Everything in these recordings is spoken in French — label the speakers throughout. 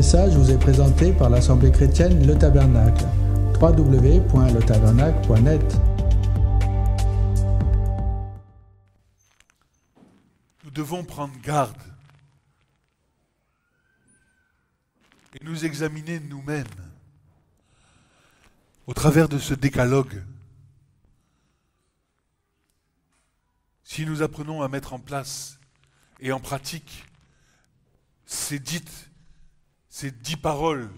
Speaker 1: message vous est présenté par l'Assemblée chrétienne Le Tabernacle. www.letabernacle.net.
Speaker 2: Nous devons prendre garde et nous examiner nous-mêmes au travers de ce décalogue. Si nous apprenons à mettre en place et en pratique ces 10 paroles,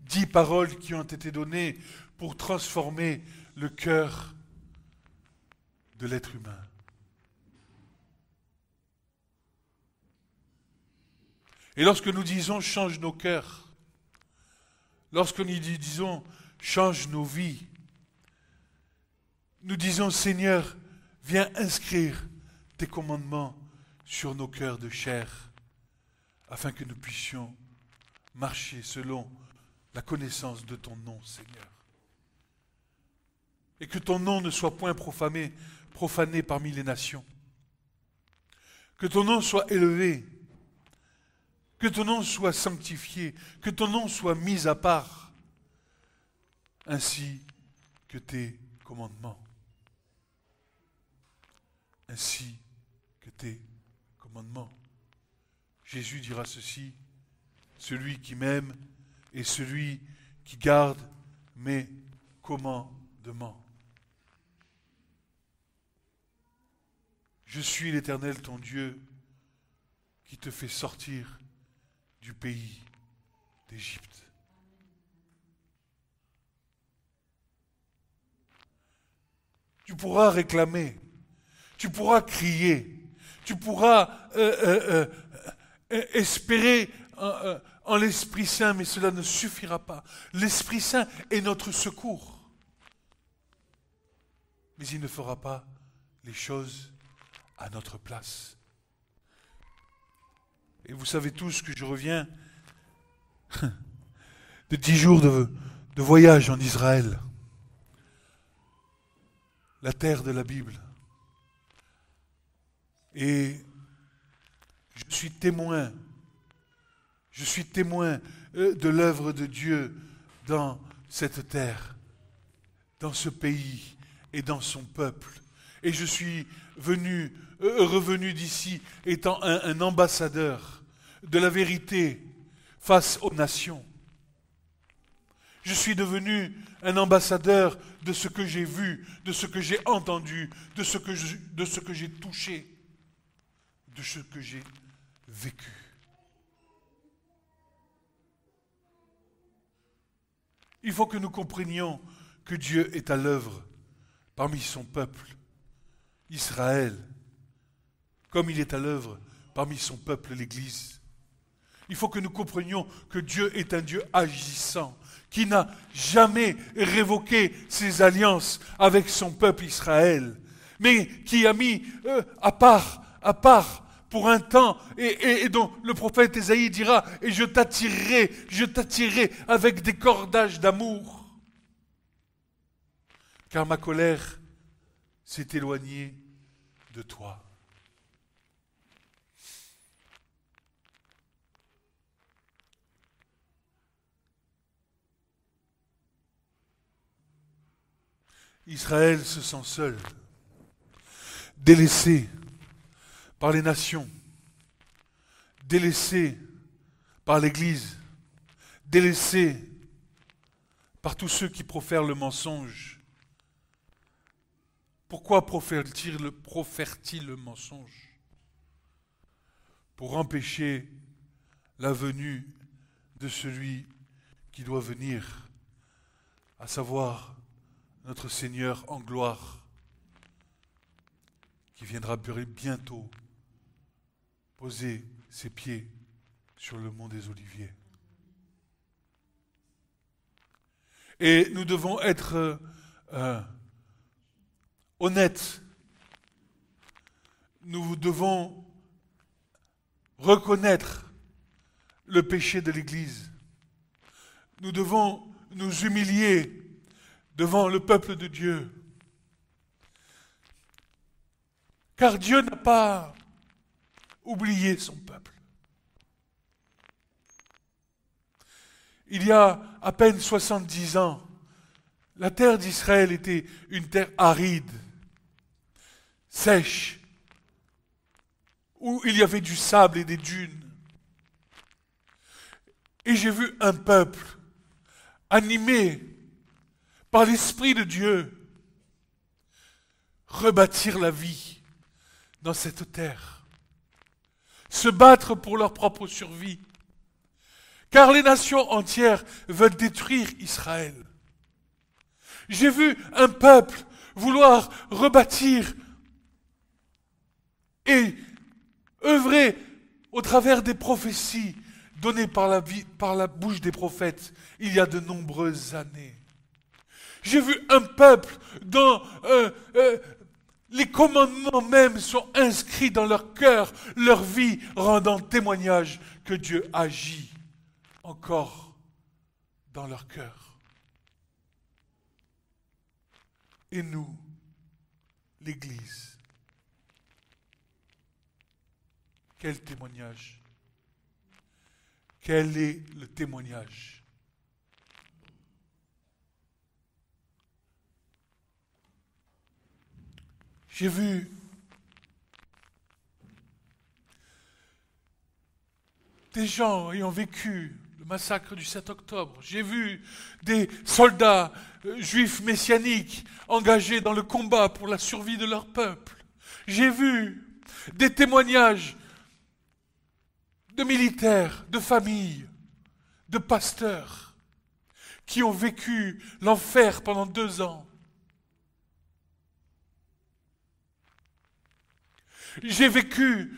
Speaker 2: 10 paroles qui ont été données pour transformer le cœur de l'être humain. Et lorsque nous disons « change nos cœurs », lorsque nous disons « change nos vies », nous disons « Seigneur, viens inscrire tes commandements sur nos cœurs de chair, afin que nous puissions marcher selon la connaissance de ton nom, Seigneur. Et que ton nom ne soit point profané parmi les nations. Que ton nom soit élevé, que ton nom soit sanctifié, que ton nom soit mis à part, ainsi que tes commandements. Ainsi que tes commandements. Jésus dira ceci, celui qui m'aime est celui qui garde mes commandements. Je suis l'Éternel ton Dieu qui te fait sortir du pays d'Égypte. Tu pourras réclamer, tu pourras crier, tu pourras espérer en l'Esprit Saint, mais cela ne suffira pas. L'Esprit Saint est notre secours. Mais il ne fera pas les choses à notre place. Et vous savez tous que je reviens de 10 jours de voyage en Israël, la terre de la Bible. Et je suis témoin de l'œuvre de Dieu dans cette terre, dans ce pays et dans son peuple. Et je suis revenu d'ici étant un ambassadeur de la vérité face aux nations. Je suis devenu un ambassadeur de ce que j'ai vu, de ce que j'ai entendu, de ce que j'ai touché, de ce que j'ai vécu. Il faut que nous comprenions que Dieu est à l'œuvre parmi son peuple, Israël, comme il est à l'œuvre parmi son peuple, l'Église. Il faut que nous comprenions que Dieu est un Dieu agissant, qui n'a jamais révoqué ses alliances avec son peuple Israël, mais qui a mis à part, pour un temps, et dont le prophète Ésaïe dira « Et je t'attirerai avec des cordages d'amour, car ma colère s'est éloignée de toi. » Israël se sent seul, délaissé par les nations, délaissé par l'Église, délaissé par tous ceux qui profèrent le mensonge. Pourquoi profère-t-il le mensonge? Pour empêcher la venue de celui qui doit venir, à savoir notre Seigneur en gloire, qui viendra bientôt poser ses pieds sur le mont des Oliviers. Et nous devons être honnêtes. Nous devons reconnaître le péché de l'Église. Nous devons nous humilier devant le peuple de Dieu. Car Dieu n'a pas oublié son peuple. il y a à peine 70 ans, la terre d'Israël était une terre aride, sèche, où il y avait du sable et des dunes. Et j'ai vu un peuple animé par l'Esprit de Dieu rebâtir la vie dans cette terre, se battre pour leur propre survie, car les nations entières veulent détruire Israël. J'ai vu un peuple vouloir rebâtir et œuvrer au travers des prophéties données par la bouche des prophètes il y a de nombreuses années. J'ai vu un peuple dont les commandements même sont inscrits dans leur cœur, leur vie rendant témoignage que Dieu agit encore dans leur cœur. Et nous, l'Église, quel témoignage? Quel est le témoignage? J'ai vu des gens ayant vécu le massacre du 7 octobre. J'ai vu des soldats juifs messianiques engagés dans le combat pour la survie de leur peuple. J'ai vu des témoignages de militaires, de familles, de pasteurs qui ont vécu l'enfer pendant 2 ans. J'ai vécu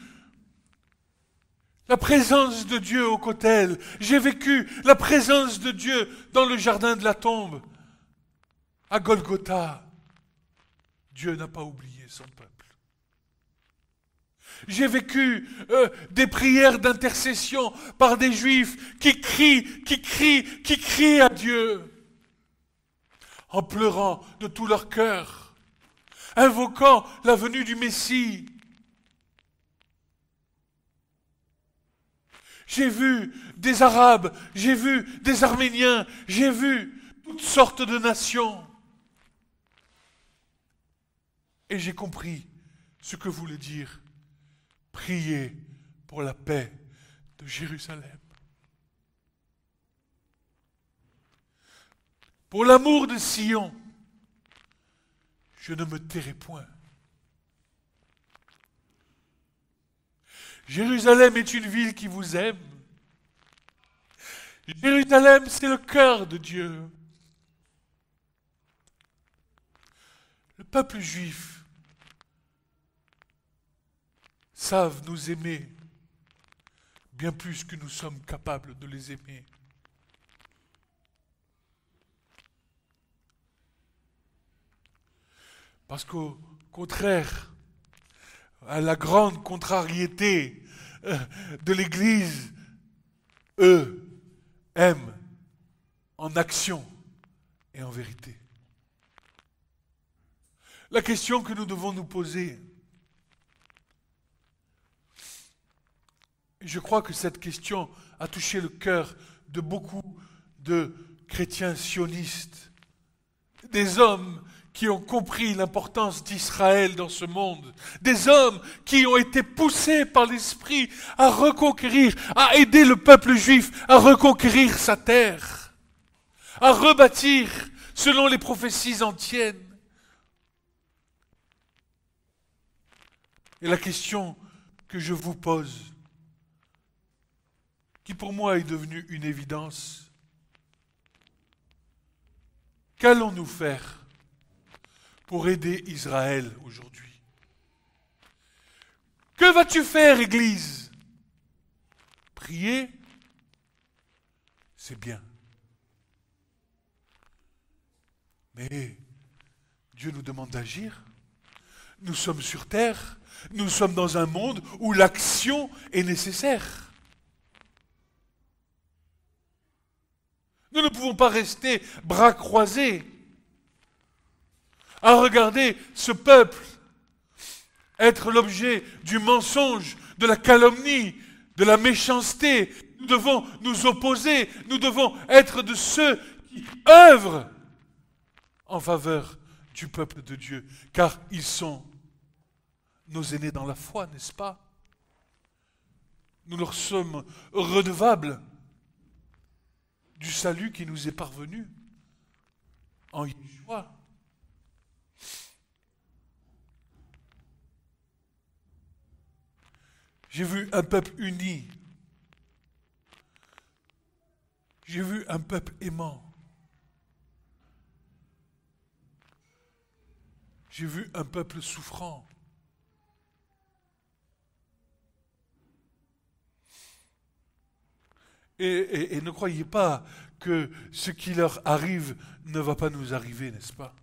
Speaker 2: la présence de Dieu au Kotel. J'ai vécu la présence de Dieu dans le jardin de la tombe. À Golgotha, Dieu n'a pas oublié son peuple. J'ai vécu des prières d'intercession par des Juifs qui crient à Dieu, en pleurant de tout leur cœur, invoquant la venue du Messie. J'ai vu des Arabes, j'ai vu des Arméniens, j'ai vu toutes sortes de nations. Et j'ai compris ce que voulait dire prier pour la paix de Jérusalem. Pour l'amour de Sion, je ne me tairai point. Jérusalem est une ville qui vous aime. Jérusalem, c'est le cœur de Dieu. Le peuple juif savent nous aimer bien plus que nous sommes capables de les aimer. Parce qu'au contraire, à la grande contrariété de l'Église, eux aiment en action et en vérité. La question que nous devons nous poser, et je crois que cette question a touché le cœur de beaucoup de chrétiens sionistes, des hommes qui ont compris l'importance d'Israël dans ce monde, des hommes qui ont été poussés par l'Esprit à reconquérir, à aider le peuple juif à reconquérir sa terre, à rebâtir selon les prophéties anciennes. Et la question que je vous pose, qui pour moi est devenue une évidence, qu'allons-nous faire pour aider Israël aujourd'hui? Que vas-tu faire, Église? Prier, c'est bien. Mais Dieu nous demande d'agir. Nous sommes sur terre, nous sommes dans un monde où l'action est nécessaire. Nous ne pouvons pas rester bras croisés à regarder ce peuple être l'objet du mensonge, de la calomnie, de la méchanceté, nous devons nous opposer, nous devons être de ceux qui œuvrent en faveur du peuple de Dieu, car ils sont nos aînés dans la foi, n'est-ce pas? Nous leur sommes redevables du salut qui nous est parvenu en Yeshua. J'ai vu un peuple uni. J'ai vu un peuple aimant. J'ai vu un peuple souffrant. Et ne croyez pas que ce qui leur arrive ne va pas nous arriver, n'est-ce pas?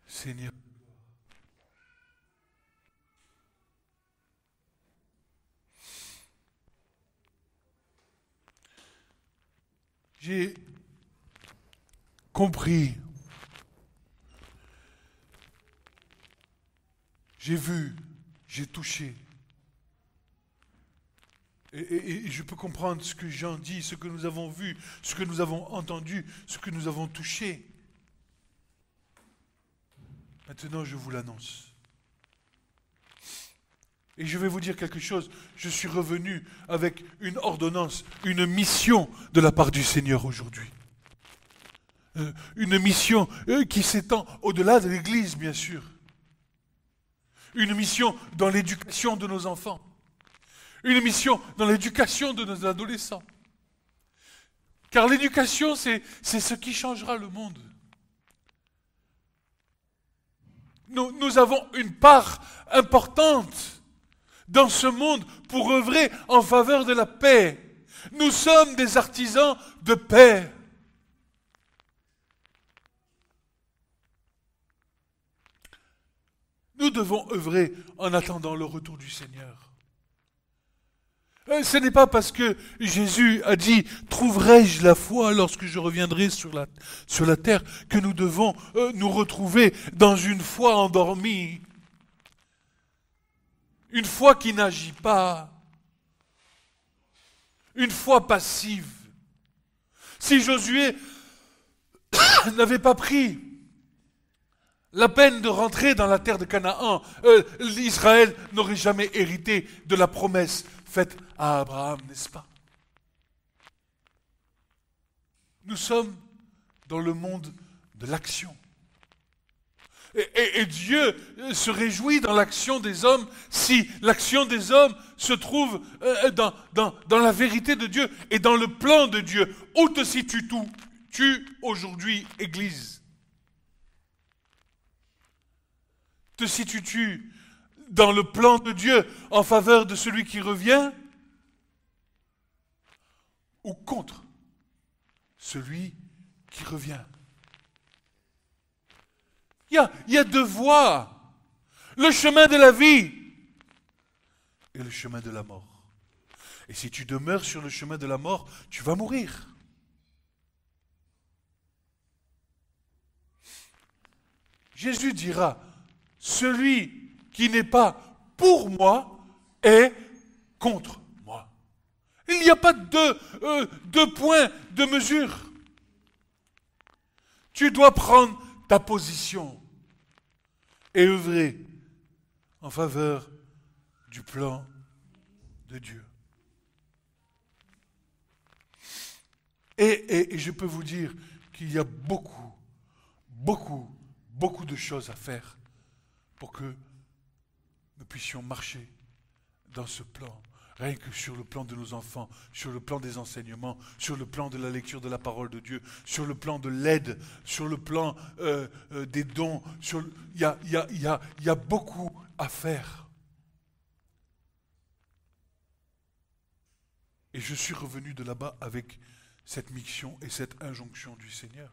Speaker 2: Seigneur, j'ai compris, j'ai vu, j'ai touché. Et je peux comprendre ce que Jean dit, ce que nous avons vu, ce que nous avons entendu, ce que nous avons touché. Maintenant, je vous l'annonce. Et je vais vous dire quelque chose. Je suis revenu avec une ordonnance, une mission de la part du Seigneur aujourd'hui. Une mission qui s'étend au-delà de l'Église, bien sûr. Une mission dans l'éducation de nos enfants. Une mission dans l'éducation de nos adolescents. Car l'éducation, c'est ce qui changera le monde. Nous avons une part importante dans ce monde pour œuvrer en faveur de la paix. Nous sommes des artisans de paix. Nous devons œuvrer en attendant le retour du Seigneur. Ce n'est pas parce que Jésus a dit « Trouverai-je la foi lorsque je reviendrai sur la terre » que nous devons nous retrouver dans une foi endormie. Une foi qui n'agit pas. Une foi passive. Si Josué n'avait pas pris la peine de rentrer dans la terre de Canaan, Israël n'aurait jamais hérité de la promesse faite à Abraham, n'est-ce pas? Nous sommes dans le monde de l'action. Et Dieu se réjouit dans l'action des hommes si l'action des hommes se trouve dans la vérité de Dieu et dans le plan de Dieu. Où te situes-tu aujourd'hui, Église? Te situes-tu dans le plan de Dieu en faveur de celui qui revient ou contre celui qui revient? Il y a deux voies. Le chemin de la vie et le chemin de la mort. Et si tu demeures sur le chemin de la mort, tu vas mourir. Jésus dira, celui qui n'est pas pour moi est contre moi. Il n'y a pas deux points de mesure. Tu dois prendre ta position et œuvrer en faveur du plan de Dieu. Et je peux vous dire qu'il y a beaucoup de choses à faire pour que nous puissions marcher dans ce plan. Rien que sur le plan de nos enfants, sur le plan des enseignements, sur le plan de la lecture de la parole de Dieu, sur le plan de l'aide, sur le plan des dons. Il y a beaucoup à faire. Et je suis revenu de là-bas avec cette mission et cette injonction du Seigneur.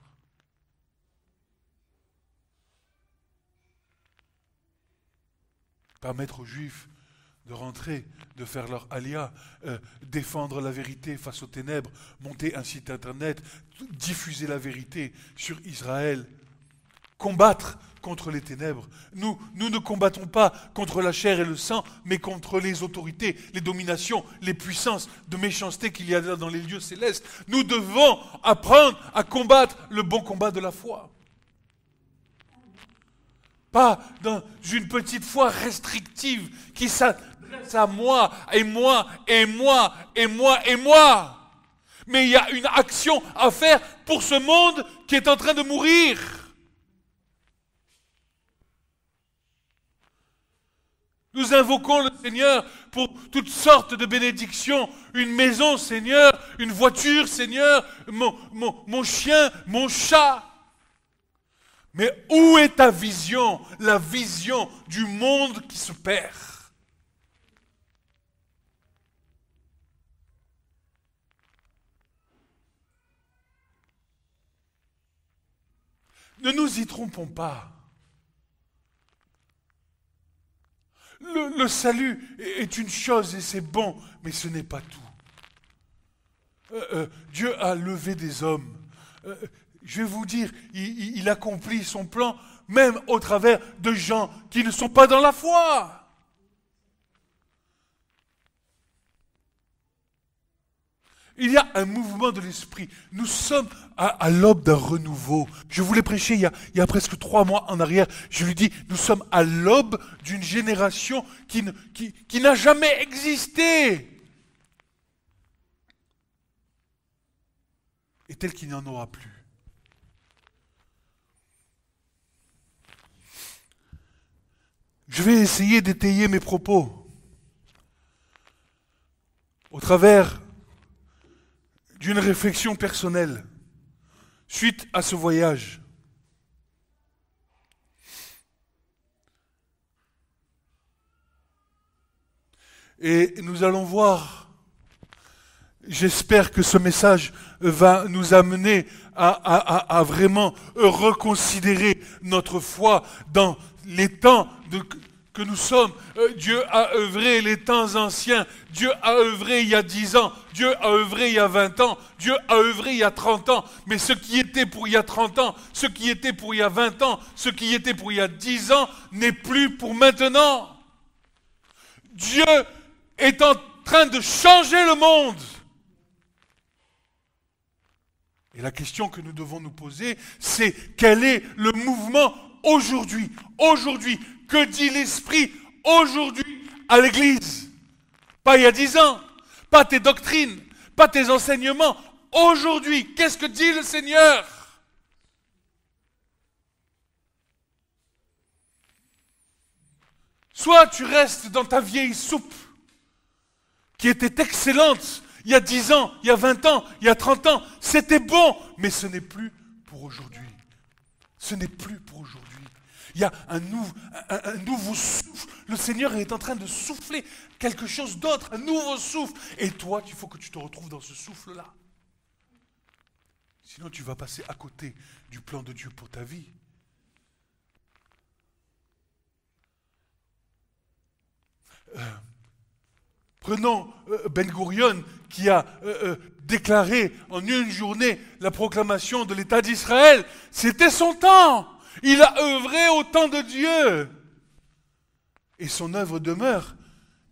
Speaker 2: Permettre aux Juifs de rentrer, de faire leur alia, défendre la vérité face aux ténèbres, monter un site internet, diffuser la vérité sur Israël, combattre contre les ténèbres. Nous ne combattons pas contre la chair et le sang, mais contre les autorités, les dominations, les puissances de méchanceté qu'il y a dans les lieux célestes. Nous devons apprendre à combattre le bon combat de la foi. Pas dans une petite foi restrictive qui s'adresse à moi, et moi, et moi, et moi, et moi. Mais il y a une action à faire pour ce monde qui est en train de mourir. Nous invoquons le Seigneur pour toutes sortes de bénédictions. Une maison, Seigneur, une voiture, Seigneur, mon chien, mon chat. Mais où est ta vision, la vision du monde qui se perd? Ne nous y trompons pas. Le salut est une chose et c'est bon, mais ce n'est pas tout. Dieu a levé des hommes. Je vais vous dire, il accomplit son plan même au travers de gens qui ne sont pas dans la foi. Il y a un mouvement de l'esprit. Nous sommes à l'aube d'un renouveau. Je voulais prêcher il y a presque 3 mois en arrière. Je lui dis, nous sommes à l'aube d'une génération qui n'a jamais existé. Et telle qu'il n'y en aura plus. Je vais essayer d'étayer mes propos au travers d'une réflexion personnelle suite à ce voyage. Et nous allons voir, j'espère que ce message va nous amener à vraiment reconsidérer notre foi dans les temps que nous sommes. Dieu a œuvré les temps anciens. Dieu a œuvré il y a 10 ans. Dieu a œuvré il y a 20 ans. Dieu a œuvré il y a 30 ans. Mais ce qui était pour il y a 30 ans, ce qui était pour il y a 20 ans, ce qui était pour il y a 10 ans, n'est plus pour maintenant. Dieu est en train de changer le monde. Et la question que nous devons nous poser, c'est quel est le mouvement aujourd'hui? Aujourd'hui, que dit l'Esprit aujourd'hui à l'Église? Pas il y a 10 ans, pas tes doctrines, pas tes enseignements. Aujourd'hui, qu'est-ce que dit le Seigneur? Soit tu restes dans ta vieille soupe, qui était excellente il y a 10 ans, il y a 20 ans, il y a 30 ans. C'était bon, mais ce n'est plus pour aujourd'hui. Ce n'est plus pour aujourd'hui. Il y a un nouveau souffle. Le Seigneur est en train de souffler quelque chose d'autre, un nouveau souffle. Et toi, il faut que tu te retrouves dans ce souffle-là. Sinon, tu vas passer à côté du plan de Dieu pour ta vie. Prenons Ben Gurion qui a déclaré en une journée la proclamation de l'État d'Israël. C'était son temps. Il a œuvré au temps de Dieu. Et son œuvre demeure.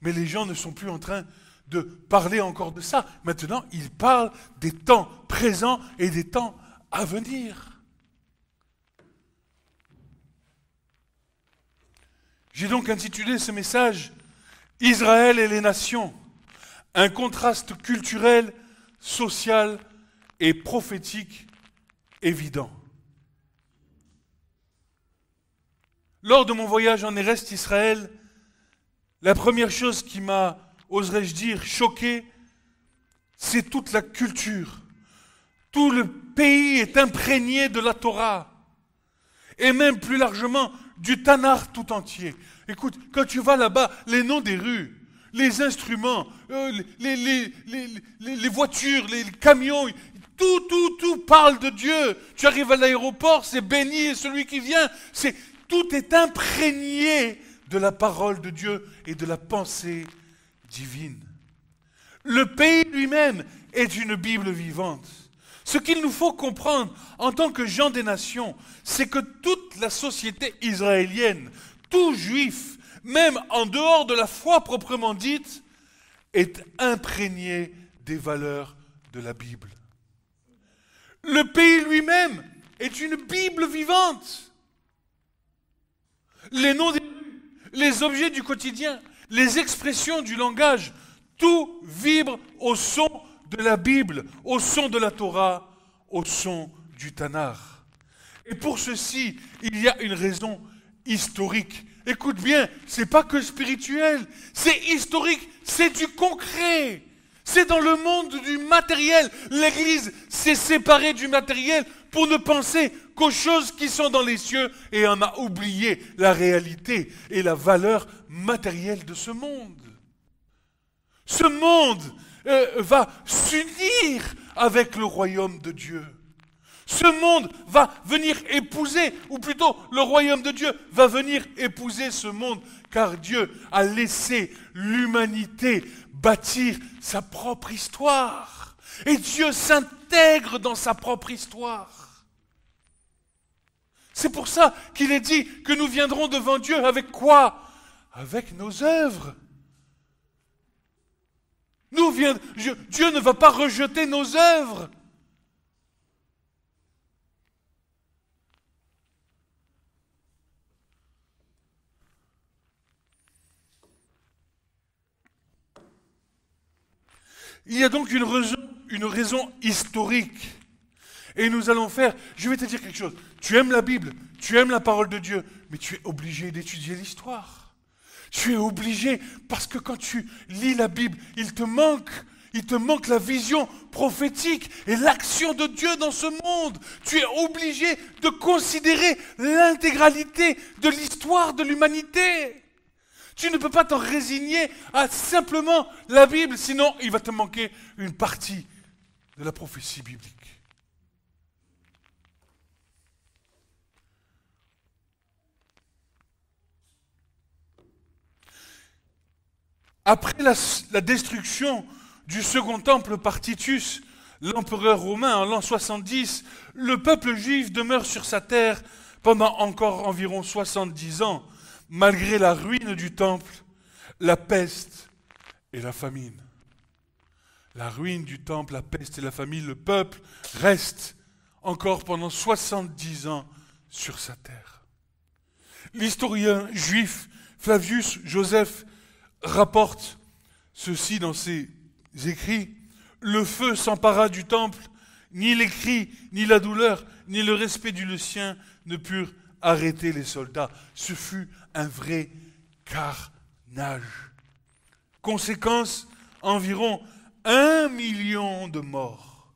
Speaker 2: Mais les gens ne sont plus en train de parler encore de ça. Maintenant, ils parlent des temps présents et des temps à venir. J'ai donc intitulé ce message « Israël et les nations ». Un contraste culturel, social et prophétique évident. Lors de mon voyage en Erest Israël, la première chose qui m'a, oserais-je dire, choqué, c'est toute la culture. Tout le pays est imprégné de la Torah. Et même plus largement, du Tanakh tout entier. Écoute, quand tu vas là-bas, les noms des rues, les instruments, les voitures, les camions, tout parle de Dieu. Tu arrives à l'aéroport, c'est béni et celui qui vient. Tout est imprégné de la parole de Dieu et de la pensée divine. Le pays lui-même est une Bible vivante. Ce qu'il nous faut comprendre en tant que gens des nations, c'est que toute la société israélienne, tout juif, même en dehors de la foi proprement dite, est imprégné des valeurs de la Bible. Le pays lui-même est une Bible vivante. Les noms des rues, les objets du quotidien, les expressions du langage, tout vibre au son de la Bible, au son de la Torah, au son du Tanakh. Et pour ceci, il y a une raison historique. Écoute bien, c'est pas que spirituel, c'est historique, c'est du concret. C'est dans le monde du matériel. L'Église s'est séparée du matériel pour ne penser qu'aux choses qui sont dans les cieux et en a oublié la réalité et la valeur matérielle de ce monde. Ce monde va s'unir avec le royaume de Dieu. Ce monde va venir épouser, ou plutôt le royaume de Dieu va venir épouser ce monde, car Dieu a laissé l'humanité bâtir sa propre histoire. Et Dieu s'intègre dans sa propre histoire. C'est pour ça qu'il est dit que nous viendrons devant Dieu avec quoi? Avec nos œuvres. Dieu ne va pas rejeter nos œuvres. Il y a donc une raison historique. Et nous allons faire, je vais te dire quelque chose, tu aimes la Bible, tu aimes la parole de Dieu, mais tu es obligé d'étudier l'histoire. Tu es obligé, parce que quand tu lis la Bible, il te manque la vision prophétique et l'action de Dieu dans ce monde. Tu es obligé de considérer l'intégralité de l'histoire de l'humanité. Tu ne peux pas t'en résigner à simplement la Bible, sinon il va te manquer une partie de la prophétie biblique. Après la destruction du second temple par Titus, l'empereur romain en l'an 70, le peuple juif demeure sur sa terre pendant encore environ 70 ans, malgré la ruine du temple, la peste et la famine. La ruine du temple, la peste et la famine, le peuple reste encore pendant 70 ans sur sa terre. L'historien juif Flavius Joseph rapporte ceci dans ses écrits. Le feu s'empara du temple, ni les cris, ni la douleur, ni le respect du sien ne purent arrêter les soldats. Ce fut un vrai carnage. Conséquence, environ 1 million de morts.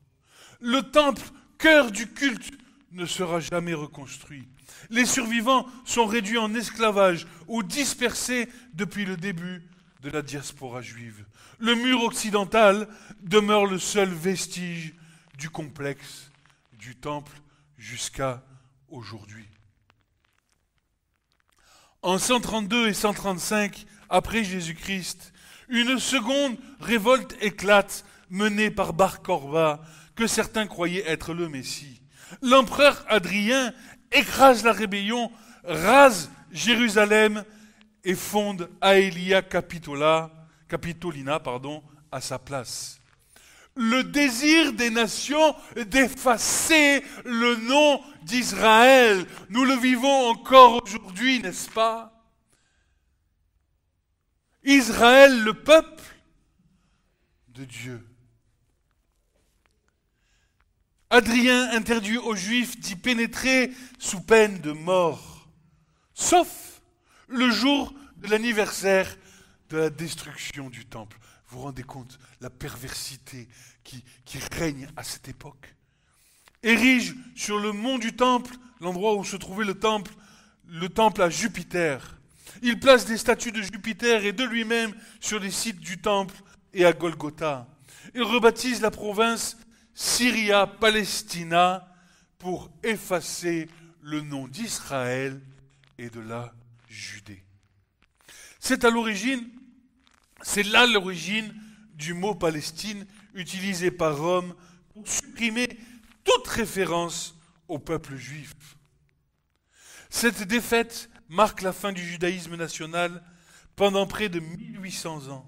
Speaker 2: Le temple, cœur du culte, ne sera jamais reconstruit. Les survivants sont réduits en esclavage ou dispersés depuis le début de la diaspora juive. Le mur occidental demeure le seul vestige du complexe du temple jusqu'à aujourd'hui. En 132 et 135 après Jésus-Christ, une seconde révolte éclate menée par Bar Korba, que certains croyaient être le Messie. L'empereur Hadrien écrase la rébellion, rase Jérusalem et fonde Aelia Capitolina, à sa place. Le désir des nations d'effacer le nom d'Israël, nous le vivons encore aujourd'hui, n'est-ce pas? Israël, le peuple de Dieu. Hadrien interdit aux Juifs d'y pénétrer sous peine de mort, sauf le jour de l'anniversaire de la destruction du temple. Vous vous rendez compte la perversité qui règne à cette époque? Érige sur le mont du temple, l'endroit où se trouvait le temple à Jupiter. Il place des statues de Jupiter et de lui-même sur les sites du temple et à Golgotha. Il rebaptise la province Syria Palestina pour effacer le nom d'Israël et de la Judée. C'est là l'origine du mot Palestine utilisé par Rome pour supprimer toute référence au peuple juif. Cette défaite marque la fin du judaïsme national pendant près de 1800 ans.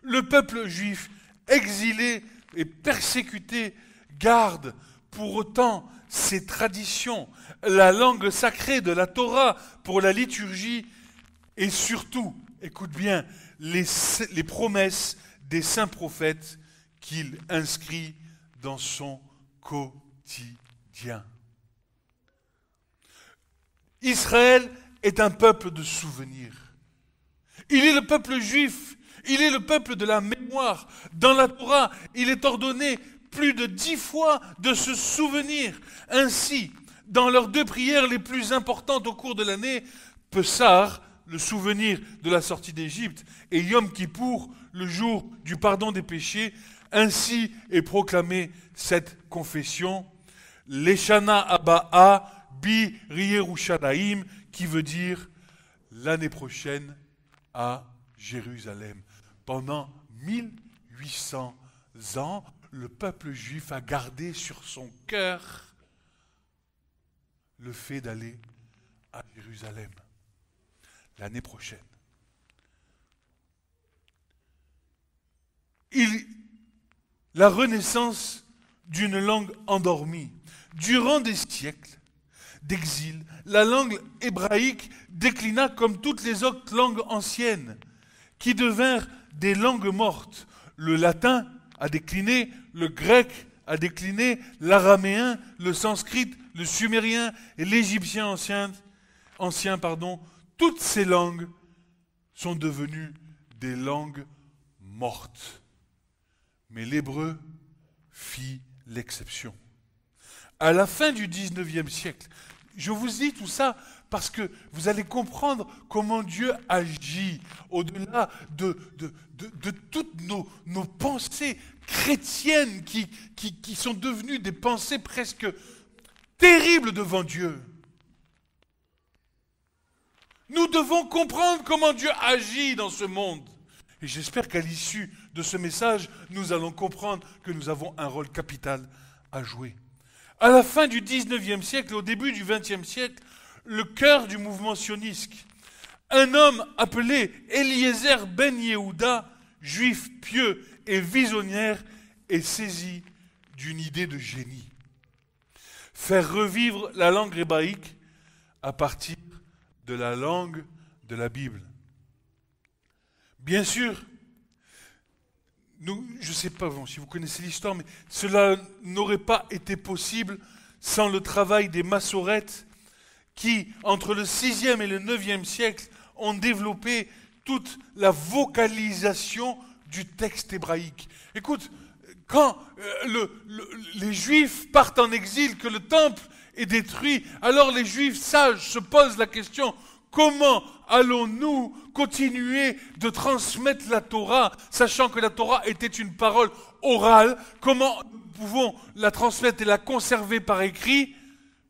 Speaker 2: Le peuple juif, exilé et persécuté, garde pour autant ses traditions, la langue sacrée de la Torah pour la liturgie et surtout, écoute bien, les promesses des saints prophètes qu'il inscrit dans son quotidien. Israël est un peuple de souvenirs. Il est le peuple juif, il est le peuple de la mémoire. Dans la Torah, il est ordonné plus de 10 fois de se souvenir. Ainsi, dans leurs 2 prières les plus importantes au cours de l'année, Pessah, le souvenir de la sortie d'Égypte, et Yom Kippour, le jour du pardon des péchés, ainsi est proclamée cette confession, Leshana Abba'a Bi Yerushalayim, qui veut dire l'année prochaine à Jérusalem. Pendant 1800 ans, le peuple juif a gardé sur son cœur le fait d'aller à Jérusalem l'année prochaine. La renaissance d'une langue endormie. Durant des siècles d'exil, la langue hébraïque déclina comme toutes les autres langues anciennes, qui devinrent des langues mortes. Le latin a décliné, le grec a décliné, l'araméen, le sanskrit, le sumérien et l'égyptien ancien, toutes ces langues sont devenues des langues mortes. Mais l'hébreu fit l'exception. À la fin du 19e siècle, je vous dis tout ça parce que vous allez comprendre comment Dieu agit au-delà de toutes nos pensées chrétiennes qui sont devenues des pensées presque terribles devant Dieu. Nous devons comprendre comment Dieu agit dans ce monde. Et j'espère qu'à l'issue de ce message, nous allons comprendre que nous avons un rôle capital à jouer. À la fin du 19e siècle et au début du 20e siècle, le cœur du mouvement sioniste, un homme appelé Eliezer ben Yehuda, juif pieux et visionnaire, est saisi d'une idée de génie. Faire revivre la langue hébraïque à partir de la langue de la Bible. Bien sûr, je ne sais pas si vous connaissez l'histoire, mais cela n'aurait pas été possible sans le travail des massorètes qui, entre le 6e et le 9e siècle, ont développé toute la vocalisation du texte hébraïque. Écoute, quand les Juifs partent en exil, que le temple est détruit, alors les Juifs sages se posent la question: comment allons-nous continuer de transmettre la Torah, sachant que la Torah était une parole orale? Comment pouvons la transmettre et la conserver par écrit,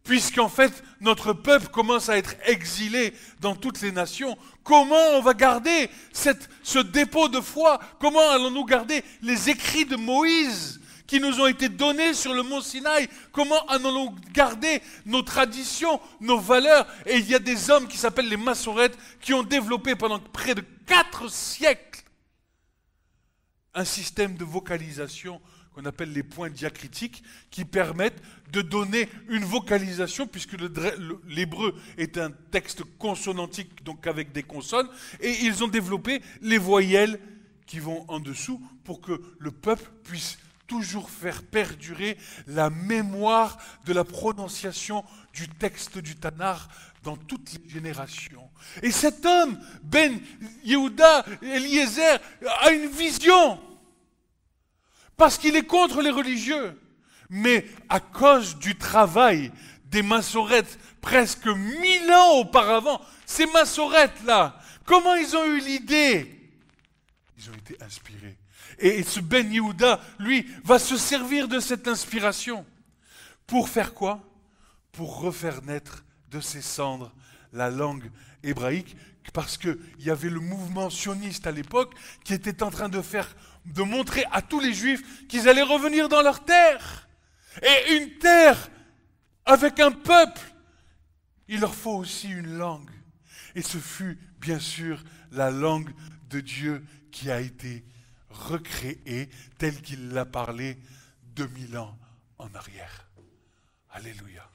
Speaker 2: puisqu'en fait, notre peuple commence à être exilé dans toutes les nations? Comment on va garder ce dépôt de foi? Comment allons-nous garder les écrits de Moïse qui nous ont été donnés sur le mont Sinaï? Comment allons-nous garder nos traditions, nos valeurs? Et il y a des hommes qui s'appellent les massorètes qui ont développé pendant près de 4 siècles un système de vocalisation qu'on appelle les points diacritiques, qui permettent de donner une vocalisation, puisque l'hébreu est un texte consonantique, donc avec des consonnes, et ils ont développé les voyelles qui vont en dessous pour que le peuple puisse toujours faire perdurer la mémoire de la prononciation du texte du Tanakh dans toutes les générations. Et cet homme, Ben Yehuda Eliezer, a une vision, parce qu'il est contre les religieux. Mais à cause du travail des massorètes, presque 1000 ans auparavant, ces massorètes-là, comment ils ont eu l'idée? Ils ont été inspirés. Et ce Ben Yehuda, lui, va se servir de cette inspiration. Pour faire quoi? Pour refaire naître de ses cendres la langue hébraïque, parce qu'il y avait le mouvement sioniste à l'époque qui était en train de montrer à tous les Juifs qu'ils allaient revenir dans leur terre. Et une terre avec un peuple, il leur faut aussi une langue. Et ce fut bien sûr la langue de Dieu qui a été recréée telle qu'il l'a parlé 2000 ans en arrière. Alléluia.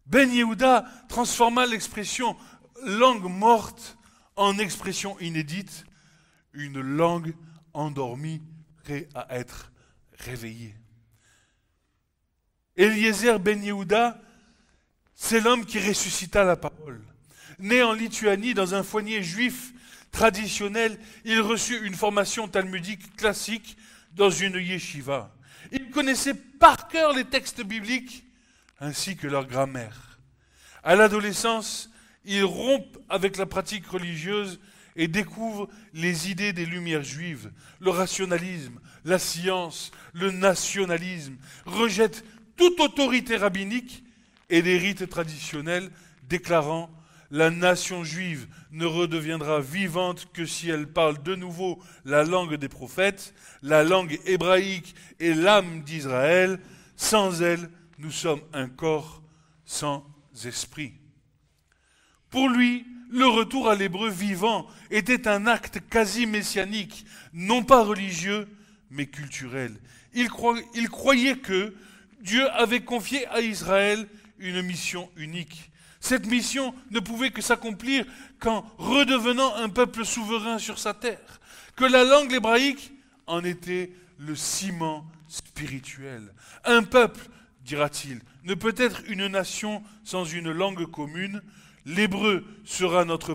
Speaker 2: Ben Yehuda transforma l'expression langue morte en expression inédite, une langue endormie prête à être réveillée. Eliezer ben Yehuda, c'est l'homme qui ressuscita la parole. Né en Lituanie dans un foyer juif traditionnel, il reçut une formation talmudique classique dans une yeshiva. Il connaissait par cœur les textes bibliques ainsi que leur grammaire. À l'adolescence, il rompt avec la pratique religieuse et découvre les idées des Lumières juives, le rationalisme, la science, le nationalisme, rejette toute autorité rabbinique et les rites traditionnels, déclarant « La nation juive ne redeviendra vivante que si elle parle de nouveau la langue des prophètes, la langue hébraïque et l'âme d'Israël. Sans elle, nous sommes un corps sans esprit. » Pour lui, le retour à l'hébreu vivant était un acte quasi messianique, non pas religieux, mais culturel. Il croyait que Dieu avait confié à Israël une mission unique. Cette mission ne pouvait que s'accomplir qu'en redevenant un peuple souverain sur sa terre, que la langue hébraïque en était le ciment spirituel. Un peuple, dira-t-il, ne peut être une nation sans une langue commune. L'hébreu sera notre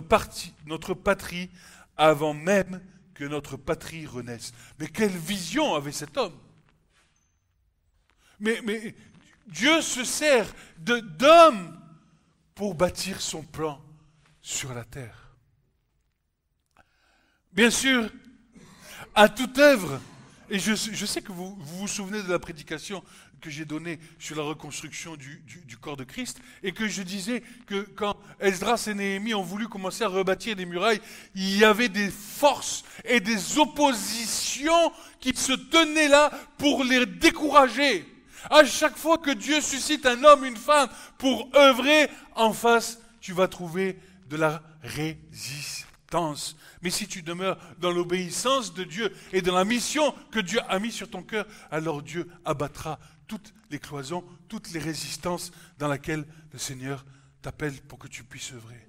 Speaker 2: patrie avant même que notre patrie renaisse. Mais quelle vision avait cet homme? Mais Dieu se sert d'hommes pour bâtir son plan sur la terre. Bien sûr, à toute œuvre, et je sais que vous vous souvenez de la prédication que j'ai donnée sur la reconstruction du corps de Christ, et que je disais que quand Esdras et Néhémie ont voulu commencer à rebâtir les murailles, il y avait des forces et des oppositions qui se tenaient là pour les décourager. À chaque fois que Dieu suscite un homme, une femme pour œuvrer, en face, tu vas trouver de la résistance. Mais si tu demeures dans l'obéissance de Dieu et dans la mission que Dieu a mise sur ton cœur, alors Dieu abattra toutes les cloisons, toutes les résistances dans lesquelles le Seigneur t'appelle pour que tu puisses œuvrer.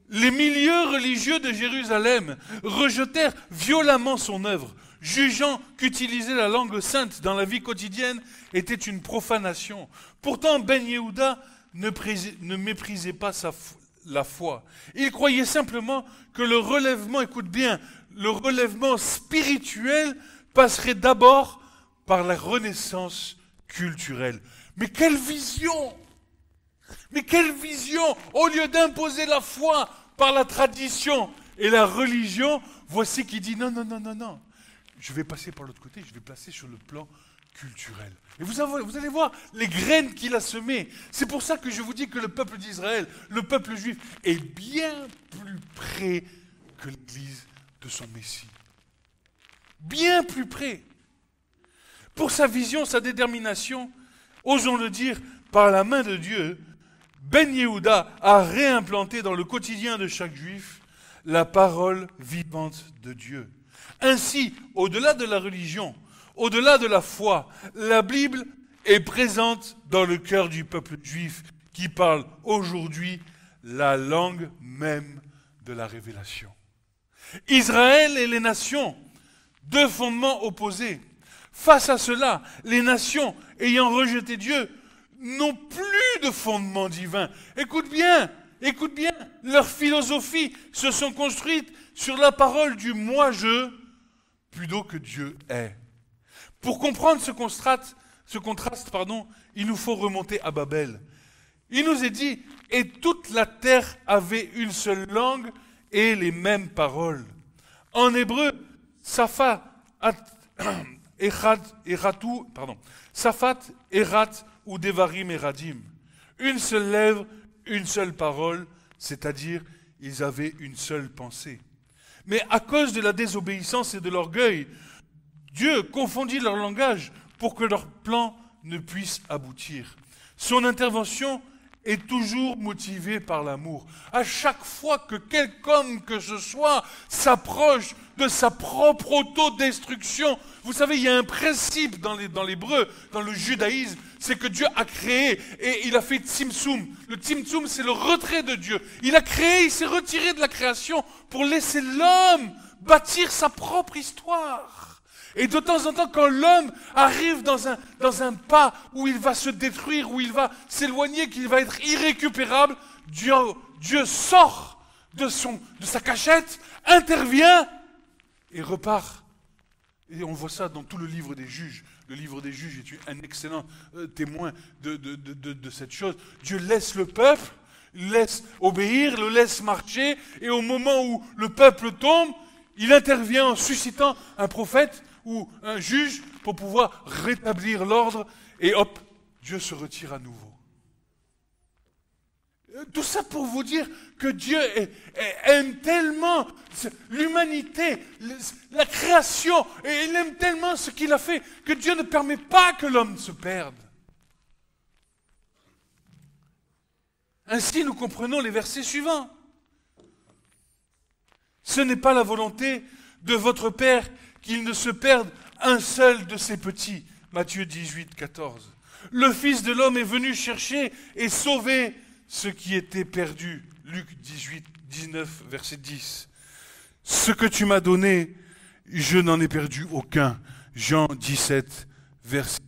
Speaker 2: Les milieux religieux de Jérusalem rejetèrent violemment son œuvre, jugeant qu'utiliser la langue sainte dans la vie quotidienne était une profanation. Pourtant, Ben Yehuda ne méprisait pas la foi. Il croyait simplement que le relèvement, écoute bien, le relèvement spirituel passerait d'abord par la renaissance culturelle. Mais quelle vision! Mais quelle vision! Au lieu d'imposer la foi par la tradition et la religion, voici qui dit non. Je vais passer par l'autre côté, je vais placer sur le plan culturel. Et vous allez voir les graines qu'il a semées. C'est pour ça que je vous dis que le peuple d'Israël, le peuple juif, est bien plus près que l'Église de son Messie. Bien plus près. Pour sa vision, sa détermination, osons le dire, par la main de Dieu, Ben Yehuda a réimplanté dans le quotidien de chaque juif la parole vivante de Dieu. Ainsi, au-delà de la religion, au-delà de la foi, la Bible est présente dans le cœur du peuple juif qui parle aujourd'hui la langue même de la révélation. Israël et les nations, deux fondements opposés. Face à cela, les nations ayant rejeté Dieu n'ont plus de fondement divin. Écoute bien, leurs philosophies se sont construites sur la parole du moi-je plutôt que Dieu est. Pour comprendre ce contraste, il nous faut remonter à Babel. Il nous est dit, et toute la terre avait une seule langue et les mêmes paroles. En hébreu, Safat, Erat ou Devarim Eradim. Une seule lèvre, une seule parole, c'est-à-dire ils avaient une seule pensée. Mais à cause de la désobéissance et de l'orgueil, Dieu confondit leur langage pour que leur plan ne puisse aboutir. Son intervention est toujours motivée par l'amour. À chaque fois que quelqu'un que ce soit s'approche de sa propre autodestruction, vous savez, il y a un principe dans l'hébreu, dans le judaïsme, c'est que Dieu a créé et il a fait Tzimtzum. Le Tzimtzum, c'est le retrait de Dieu. Il a créé, il s'est retiré de la création pour laisser l'homme bâtir sa propre histoire. Et de temps en temps, quand l'homme arrive dans un pas où il va se détruire, où il va s'éloigner, qu'il va être irrécupérable, Dieu sort de sa cachette, intervient et repart. Et on voit ça dans tout le livre des juges. Le livre des juges est un excellent témoin de cette chose. Dieu laisse le peuple, laisse obéir, le laisse marcher, et au moment où le peuple tombe, il intervient en suscitant un prophète ou un juge pour pouvoir rétablir l'ordre, et hop, Dieu se retire à nouveau. Tout ça pour vous dire que Dieu aime tellement l'humanité, la création, et il aime tellement ce qu'il a fait, que Dieu ne permet pas que l'homme se perde. Ainsi, nous comprenons les versets suivants. Ce n'est pas la volonté de votre Père qu'il ne se perde un seul de ses petits. Matthieu 18, 14. Le Fils de l'homme est venu chercher et sauver ce qui était perdu. Luc 18, 19, verset 10. Ce que tu m'as donné, je n'en ai perdu aucun. Jean 17, verset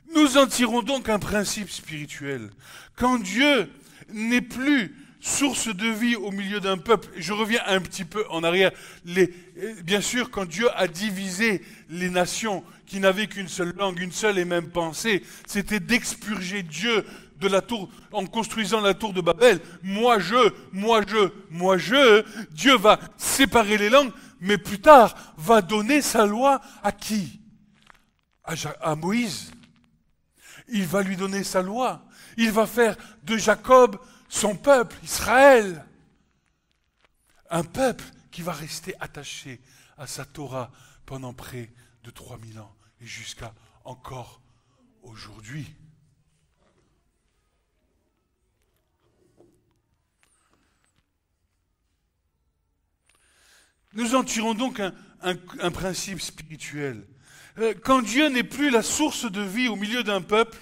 Speaker 2: 12. Nous en tirons donc un principe spirituel. Quand Dieu n'est plus source de vie au milieu d'un peuple, je reviens un petit peu en arrière, bien sûr, quand Dieu a divisé les nations qui n'avaient qu'une seule langue, une seule et même pensée, c'était d'expurger Dieu de la tour, en construisant la tour de Babel. Moi je, Dieu va séparer les langues, mais plus tard va donner sa loi à qui? À Moïse. Il va lui donner sa loi. Il va faire de Jacob son peuple, Israël. Un peuple qui va rester attaché à sa Torah pendant près de 3000 ans et jusqu'à encore aujourd'hui. Nous en tirons donc un principe spirituel. Quand Dieu n'est plus la source de vie au milieu d'un peuple,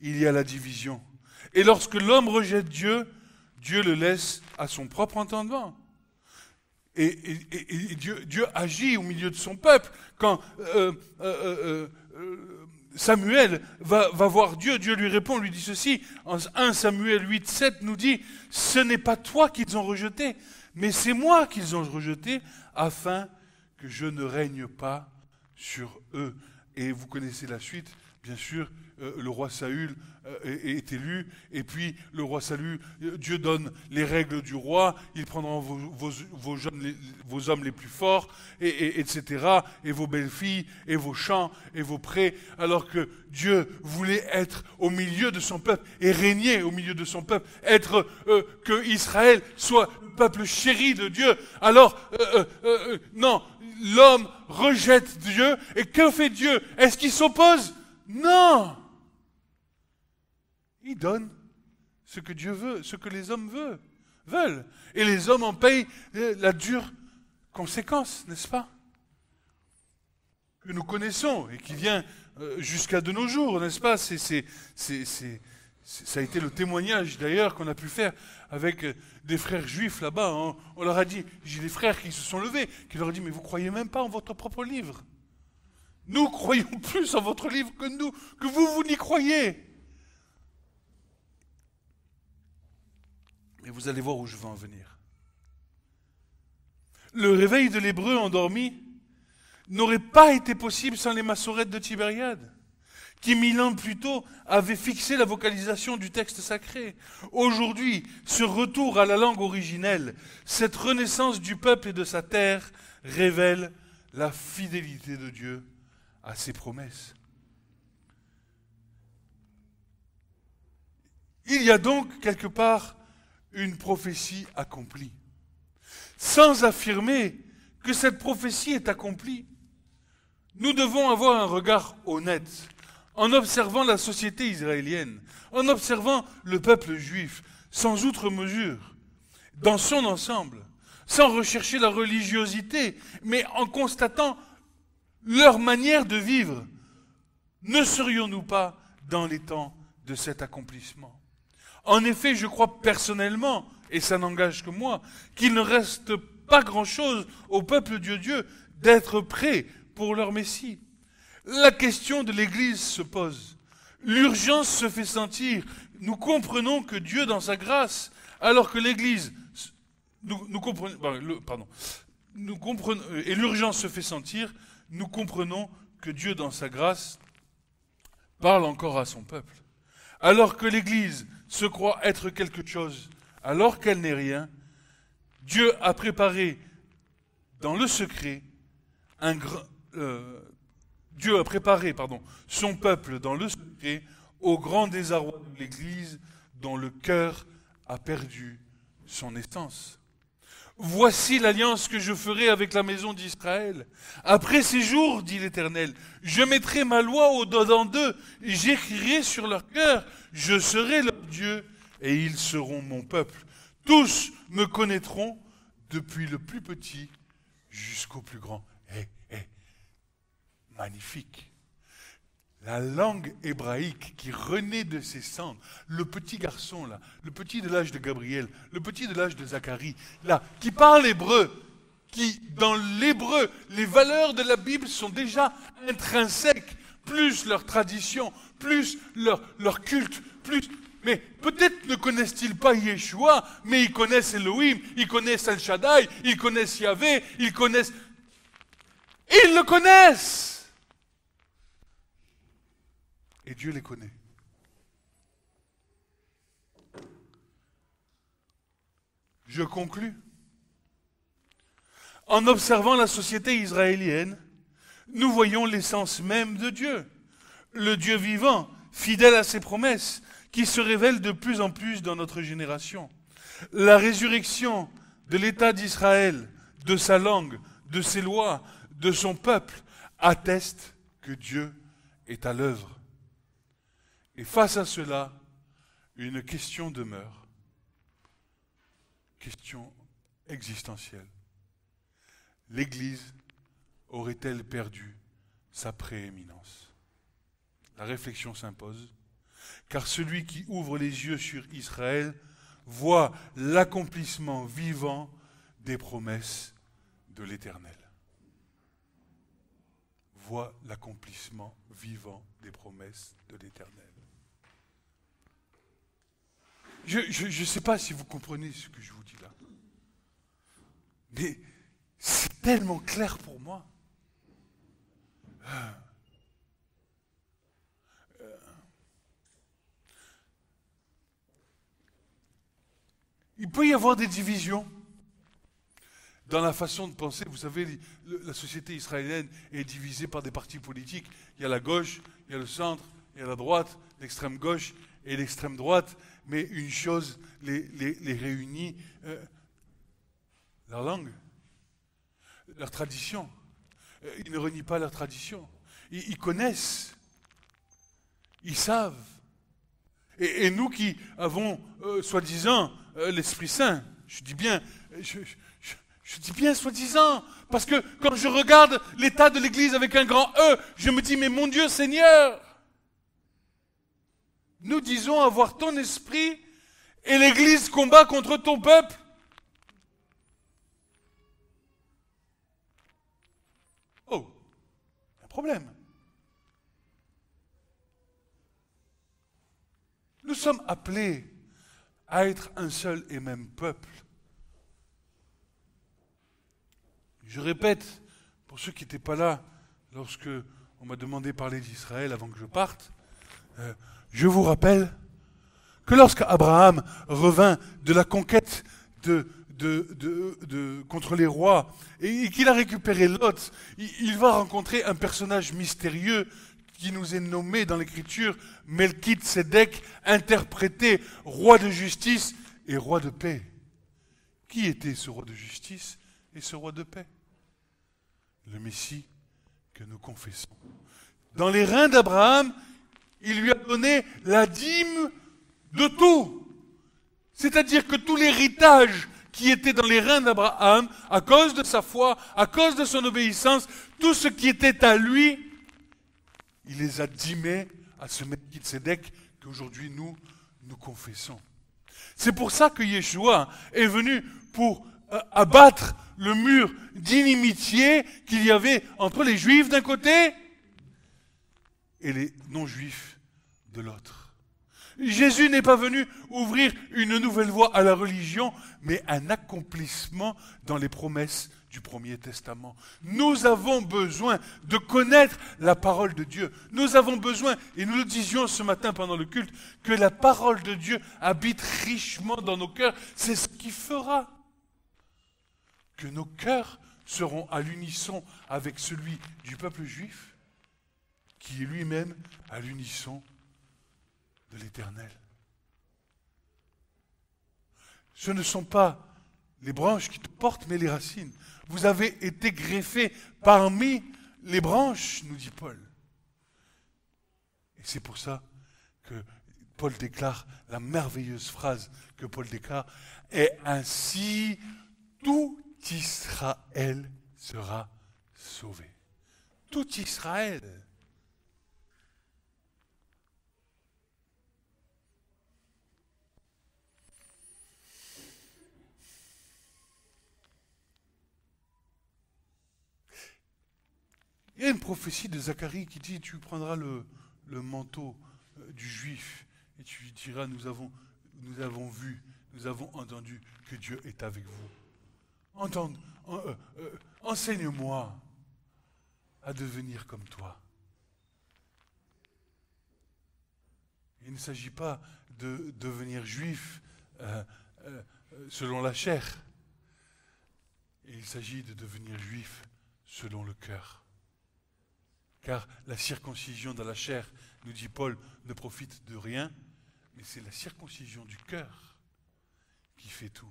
Speaker 2: il y a la division. Et lorsque l'homme rejette Dieu, Dieu le laisse à son propre entendement. Et Dieu agit au milieu de son peuple. Quand Samuel va voir Dieu, Dieu lui répond, lui dit ceci. En 1 Samuel 8, 7 nous dit, « Ce n'est pas toi qu'ils ont rejeté, mais c'est moi qu'ils ont rejeté, afin que je ne règne pas sur eux. » Et vous connaissez la suite, bien sûr, le roi Saül est élu, et puis le roi Saül, Dieu donne les règles du roi, ils prendront vos hommes les plus forts, etc., et vos belles filles, et vos champs, et vos prés, alors que Dieu voulait être au milieu de son peuple, et régner au milieu de son peuple, que Israël soit le peuple chéri de Dieu. Alors, non, l'homme rejette Dieu, et que fait Dieu? Est-ce qu'il s'oppose? Non! Il donne ce que Dieu veut, ce que les hommes veulent. Et les hommes en payent la dure conséquence, n'est-ce pas? Que nous connaissons et qui vient jusqu'à de nos jours, n'est-ce pas? Ça a été le témoignage d'ailleurs qu'on a pu faire avec des frères juifs là-bas. Hein. On leur a dit, j'ai des frères qui se sont levés, qui leur ont dit, mais vous ne croyez même pas en votre propre livre. Nous croyons plus en votre livre que nous, que vous n'y croyez. Mais vous allez voir où je veux en venir. Le réveil de l'Hébreu endormi n'aurait pas été possible sans les massorettes de Tibériade, qui 1000 ans plus tôt avaient fixé la vocalisation du texte sacré. Aujourd'hui, ce retour à la langue originelle, cette renaissance du peuple et de sa terre, révèle la fidélité de Dieu à ses promesses. Il y a donc quelque part une prophétie accomplie. Sans affirmer que cette prophétie est accomplie, nous devons avoir un regard honnête en observant la société israélienne, en observant le peuple juif, sans outre mesure, dans son ensemble, sans rechercher la religiosité, mais en constatant leur manière de vivre. Ne serions-nous pas dans les temps de cet accomplissement? En effet, je crois personnellement, et ça n'engage que moi, qu'il ne reste pas grand-chose au peuple de Dieu d'être prêt pour leur Messie. La question de l'Église se pose. L'urgence se fait sentir. Nous comprenons que Dieu, dans sa grâce, alors que l'Église... et l'urgence se fait sentir, nous comprenons que Dieu, dans sa grâce, parle encore à son peuple. Alors que l'Église se croit être quelque chose, alors qu'elle n'est rien, Dieu a préparé dans le secret son peuple dans le secret au grand désarroi de l'Église dont le cœur a perdu son essence. Voici l'alliance que je ferai avec la maison d'Israël. Après ces jours, dit l'Éternel, je mettrai ma loi au-dedans d'eux, et j'écrirai sur leur cœur, je serai leur Dieu, et ils seront mon peuple. Tous me connaîtront, depuis le plus petit jusqu'au plus grand. Magnifique. La langue hébraïque qui renaît de ses cendres, le petit garçon là, le petit de l'âge de Gabriel, le petit de l'âge de Zacharie, là, qui parle hébreu, qui, dans l'hébreu, les valeurs de la Bible sont déjà intrinsèques, plus leur tradition, plus leur culte, plus... Mais peut-être ne connaissent-ils pas Yeshua, mais ils connaissent Elohim, ils connaissent El Shaddai, ils connaissent Yahvé, ils connaissent... Ils le connaissent! Et Dieu les connaît. Je conclus. En observant la société israélienne, nous voyons l'essence même de Dieu, le Dieu vivant, fidèle à ses promesses, qui se révèle de plus en plus dans notre génération. La résurrection de l'État d'Israël, de sa langue, de ses lois, de son peuple, atteste que Dieu est à l'œuvre. Et face à cela, une question demeure. Question existentielle. L'Église aurait-elle perdu sa prééminence? La réflexion s'impose, car celui qui ouvre les yeux sur Israël voit l'accomplissement vivant des promesses de l'Éternel. Voit l'accomplissement vivant des promesses de l'Éternel. Je ne sais pas si vous comprenez ce que je vous dis là, mais c'est tellement clair pour moi. Il peut y avoir des divisions dans la façon de penser. Vous savez, la société israélienne est divisée par des partis politiques. Il y a la gauche, il y a le centre, il y a la droite, l'extrême gauche et l'extrême droite. Mais une chose les réunit, leur langue, leur tradition. Ils ne renient pas leur tradition. Ils connaissent, ils savent. Et nous qui avons, soi-disant, l'Esprit Saint, je dis bien soi-disant, parce que quand je regarde l'état de l'Église avec un grand E, je me dis, mais mon Dieu Seigneur, nous disons avoir ton esprit et l'Église combat contre ton peuple. Oh, un problème. Nous sommes appelés à être un seul et même peuple. Je répète, pour ceux qui n'étaient pas là, lorsque on m'a demandé de parler d'Israël avant que je parte, je vous rappelle que lorsque Abraham revint de la conquête contre les rois et qu'il a récupéré Lot, il va rencontrer un personnage mystérieux qui nous est nommé dans l'Écriture Melchizedek, interprété roi de justice et roi de paix. Qui était ce roi de justice et ce roi de paix? Le Messie que nous confessons. Dans les reins d'Abraham, il lui a donné la dîme de tout. C'est-à-dire que tout l'héritage qui était dans les reins d'Abraham, à cause de sa foi, à cause de son obéissance, tout ce qui était à lui, il les a dîmés à ce Melchizedek qu'aujourd'hui nous confessons. C'est pour ça que Yeshua est venu pour abattre le mur d'inimitié qu'il y avait entre les Juifs d'un côté et les non-Juifs de l'autre. Jésus n'est pas venu ouvrir une nouvelle voie à la religion, mais un accomplissement dans les promesses du Premier Testament. Nous avons besoin de connaître la parole de Dieu. Nous avons besoin, et nous le disions ce matin pendant le culte, que la parole de Dieu habite richement dans nos cœurs. C'est ce qui fera que nos cœurs seront à l'unisson avec celui du peuple juif, qui est lui-même à l'unisson de l'Éternel. Ce ne sont pas les branches qui te portent, mais les racines. Vous avez été greffés parmi les branches, nous dit Paul. Et c'est pour ça que Paul déclare la merveilleuse phrase que Paul déclare, et ainsi tout Israël sera sauvé. Tout Israël. Il y a une prophétie de Zacharie qui dit, tu prendras le manteau du juif et tu lui diras, nous avons vu, nous avons entendu que Dieu est avec vous. Enseigne-moi à devenir comme toi. Il ne s'agit pas de devenir juif selon la chair. Il s'agit de devenir juif selon le cœur. Car la circoncision de la chair, nous dit Paul, ne profite de rien, mais c'est la circoncision du cœur qui fait tout.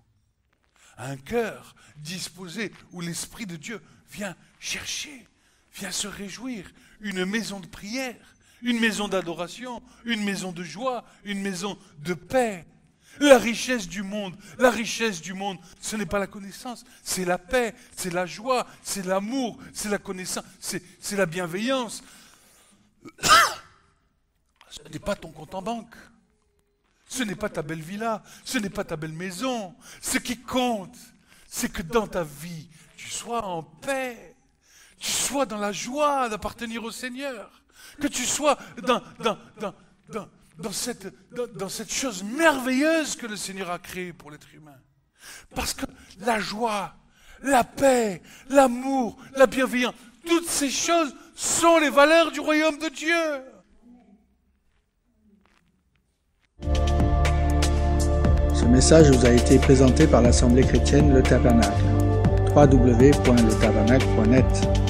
Speaker 2: Un cœur disposé où l'Esprit de Dieu vient chercher, vient se réjouir, une maison de prière, une maison d'adoration, une maison de joie, une maison de paix. La richesse du monde, ce n'est pas la connaissance, c'est la paix, c'est la joie, c'est l'amour, c'est la connaissance, c'est la bienveillance. Ce n'est pas ton compte en banque, ce n'est pas ta belle villa, ce n'est pas ta belle maison. Ce qui compte, c'est que dans ta vie, tu sois en paix, tu sois dans la joie d'appartenir au Seigneur, que tu sois dans cette chose merveilleuse que le Seigneur a créée pour l'être humain. Parce que la joie, la paix, l'amour, la bienveillance, toutes ces choses sont les valeurs du royaume de Dieu.
Speaker 1: Ce message vous a été présenté par l'Assemblée chrétienne Le Tabernacle. www.letabernacle.net